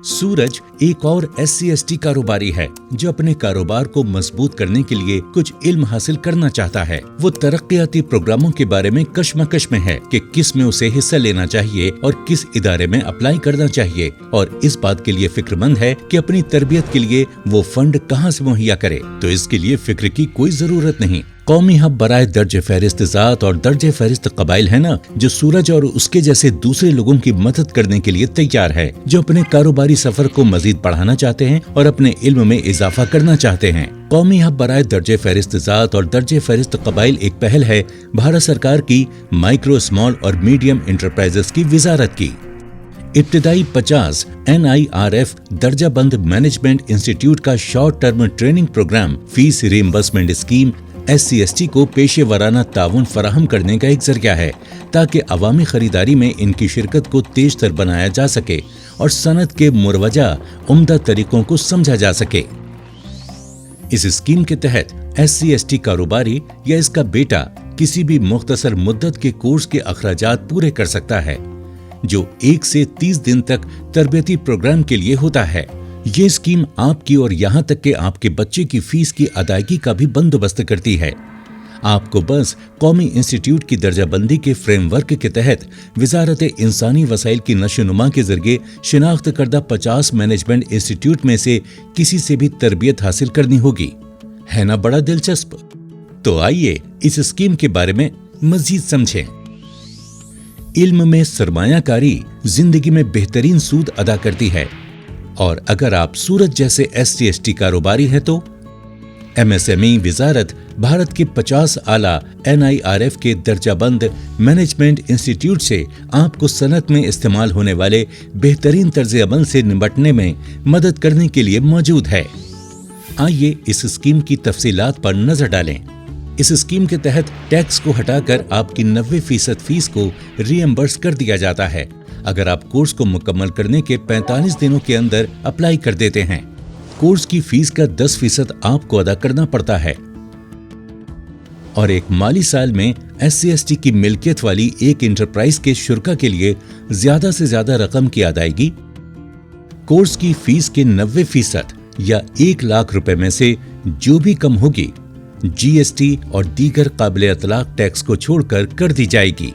सूरज एक और SC/ST कारोबारी है जो अपने कारोबार को मजबूत करने के लिए कुछ इल्म हासिल करना चाहता है। वो तरक्याती प्रोग्रामों के बारे में कश्मकश में है कि किस में उसे हिस्सा लेना चाहिए और किस इदारे में अप्लाई करना चाहिए, और इस बात के लिए फिक्रमंद है कि अपनी तरबियत के लिए वो फंड कहाँ से मुहैया करे। तो इसके लिए फिक्र की कोई जरूरत नहीं। कौमी हब बराए दर्जे फहरिस्त ज़ात और दर्जे फहरिस्त कबाइल है ना, जो सूरज और उसके जैसे दूसरे लोगों की मदद करने के लिए तैयार है, जो अपने कारोबारी सफर को मजीद बढ़ाना चाहते हैं और अपने इल्म में इजाफा करना चाहते हैं। कौमी हब बराए दर्जे फहरिस्त ज़ात और दर्जे फहरिस्त कबाइल एक पहल है भारत सरकार की माइक्रो, स्मॉल और मीडियम इंटरप्राइजेस की वजारत की। इब्तिदाई 50 NIRF दर्जा बंद मैनेजमेंट इंस्टीट्यूट का short term training programme fees reimbursement scheme SC/ST को पेशेवराना ताउन फराहम करने का एक जरिया है, ताकि अवामी खरीदारी में इनकी शिरकत को तेज तर बनाया जा सके और सनत के मुरवजा उम्दा तरीकों को समझा जा सके। इस स्कीम के तहत SC/ST कारोबारी या इसका बेटा किसी भी मुख्तसर मुद्दत के कोर्स के अखराजात पूरे कर सकता है, जो 1 से 30 दिन तक तरबियती प्रोग्राम के लिए होता है। ये स्कीम आपकी और यहाँ तक कि आपके बच्चे की फीस की अदायगी का भी बंदोबस्त करती है। आपको बस कौमी इंस्टीट्यूट की दर्जाबंदी के फ्रेमवर्क के तहत वजारत इंसानी वसाइल की नशोनुमा के जरिए शिनाख्त करदा 50 मैनेजमेंट इंस्टीट्यूट में से किसी से भी तरबियत हासिल करनी होगी। है ना बड़ा दिलचस्प? तो आइए इस स्कीम के बारे में मजीद समझें। इल्म में सरमायाकारी जिंदगी में बेहतरीन सूद अदा करती है, और अगर आप सूरज जैसे SC/ST कारोबारी हैं तो MSME वजारत भारत के 50 आला NIRF के दर्जाबंद मैनेजमेंट इंस्टीट्यूट से आपको सनत में इस्तेमाल होने वाले बेहतरीन तर्ज अमल से निपटने में मदद करने के लिए मौजूद है। आइए इस स्कीम की तफसीलात पर नजर डालें। इस स्कीम के तहत टैक्स को हटाकर आपकी 90% फीस को रीएम्बर्स कर दिया जाता है अगर आप कोर्स को मुकम्मल करने के 45 दिनों के अंदर अप्लाई कर देते हैं। कोर्स की फीस का 10% आपको अदा करना पड़ता है, और एक माली साल में SC/ST की मिल्कियत वाली एक इंटरप्राइज के शुरा के लिए ज्यादा से ज्यादा रकम की अदायगी कोर्स की फीस के 90% या 1 लाख रुपए में से जो भी कम होगी GST और दीगर काबिल इतलाक टैक्स को छोड़कर कर दी जाएगी।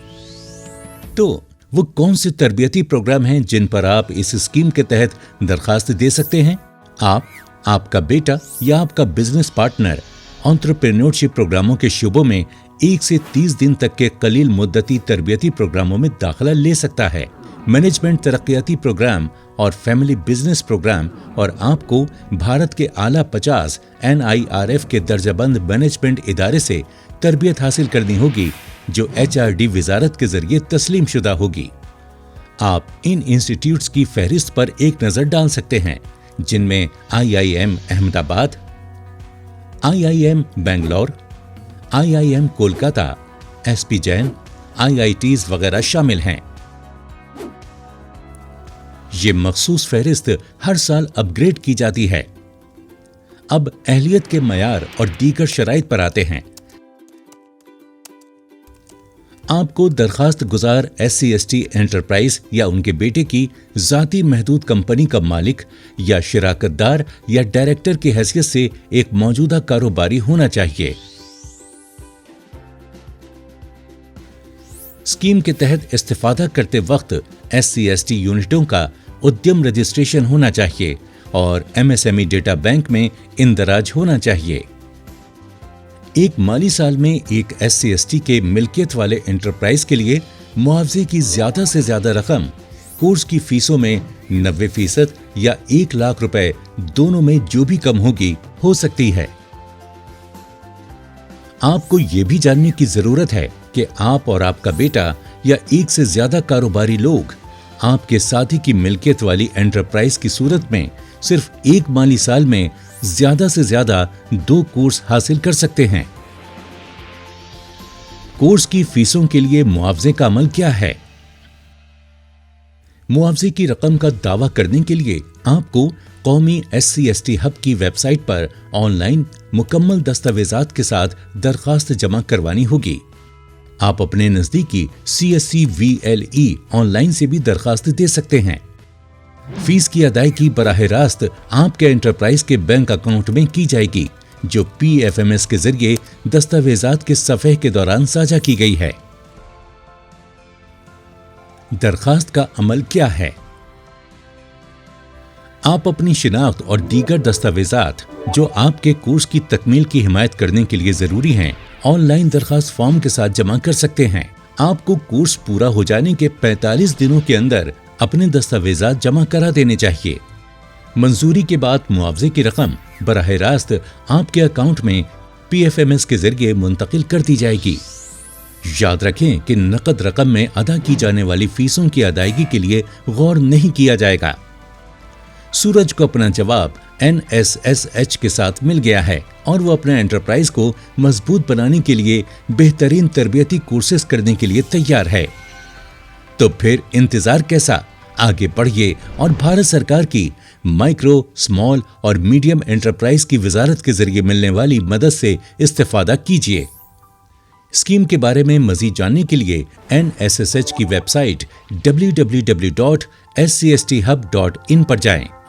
तो वो कौन से तरबियती प्रोग्राम हैं जिन पर आप इस स्कीम के तहत दरखास्त दे सकते हैं? आप, आपका बेटा या आपका बिजनेस पार्टनर एंटरप्रेन्योरशिप प्रोग्रामों के शोबों में 1 से 30 दिन तक के कलील मुद्दती तरबियती प्रोग्रामों में दाखिला ले सकता है। मैनेजमेंट तरक्याती प्रोग्राम और फैमिली बिजनेस प्रोग्राम, और आपको भारत के आला 50 NIRF के दर्जाबंद मैनेजमेंट इदारे से तरबियत हासिल करनी होगी, जो HRD वजारत के जरिए तस्लीम शुदा होगी। आप इन इंस्टीट्यूट्स की फहरिस्त पर एक नजर डाल सकते हैं, जिनमें IIM Ahmedabad, IIM Bangalore, IIM Kolkata, SP Jain, IITs वगैरह शामिल हैं। ये मखसूस फहरिस्त हर साल अपग्रेड की जाती है। अब अहलियत के मयार और दीगर शराइत पर आते हैं। आपको दरखास्त गुजार SC/ST एंटरप्राइज या उनके बेटे की जाती महदूद कंपनी का मालिक या शिराकतदार या डायरेक्टर की हैसियत से एक मौजूदा कारोबारी होना चाहिए। स्कीम के तहत इस्तेफादा करते वक्त SC/ST यूनिटों का उद्यम रजिस्ट्रेशन होना चाहिए और MSME डेटा बैंक में इंदराज होना चाहिए। एक माली साल में एक SC/ST के मिल्कियत वाले एंटरप्राइज के लिए मुआवजे की ज्यादा से ज्यादा रकम कोर्स की फीसों में 90% या 1 लाख रुपए दोनों में जो भी कम होगी हो सकती है। आपको ये भी जानने की जरूरत है कि आप और आपका बेटा या एक से ज्यादा कारोबारी लोग आपके साथी की मिल्कियत वाली एंटरप्राइज की सूरत में सिर्फ एक माली साल में ज्यादा से ज्यादा 2 कोर्स हासिल कर सकते हैं। कोर्स की फीसों के लिए मुआवजे का अमल क्या है? मुआवजे की रकम का दावा करने के लिए आपको कौमी SC/ST हब की वेबसाइट पर ऑनलाइन मुकम्मल दस्तावेजात के साथ दरखास्त जमा करवानी होगी। आप अपने नजदीकी CSC VLE ऑनलाइन से भी दरखास्त दे सकते हैं। फीस की अदायगी बराह रास्त आपके एंटरप्राइज के बैंक अकाउंट में की जाएगी, जो PFMS के जरिए दस्तावेजात के सफ़े के दौरान साझा की गई है। दरखास्त का अमल क्या है? आप अपनी शिनाख्त और दीगर दस्तावेजात जो आपके कोर्स की तकमील की हिमायत करने के लिए जरूरी हैं, ऑनलाइन दरखास्त फॉर्म के साथ जमा कर सकते हैं। आपको कोर्स पूरा हो जाने के 45 दिनों के अंदर अपने दस्तावेजात जमा करा देने चाहिए। मंजूरी के बाद मुआवजे की रकम बराह रास्त आपके अकाउंट में PFMS के जरिए मुंतकिल कर दी जाएगी। याद रखें कि नकद रकम में अदा की जाने वाली फीसों की अदायगी के लिए गौर नहीं किया जाएगा। सूरज को अपना जवाब NSSH के साथ मिल गया है और वो अपने एंटरप्राइज को मजबूत बनाने के लिए बेहतरीन तरबियती कोर्सेज करने के लिए तैयार है। तो फिर इंतजार कैसा? आगे बढ़िए और भारत सरकार की माइक्रो, स्मॉल और मीडियम एंटरप्राइज की वजारत के जरिए मिलने वाली मदद से इस्तेफादा कीजिए। स्कीम के बारे में मजीद जानने के लिए NSSH की वेबसाइट www.scsthub.in पर जाएं।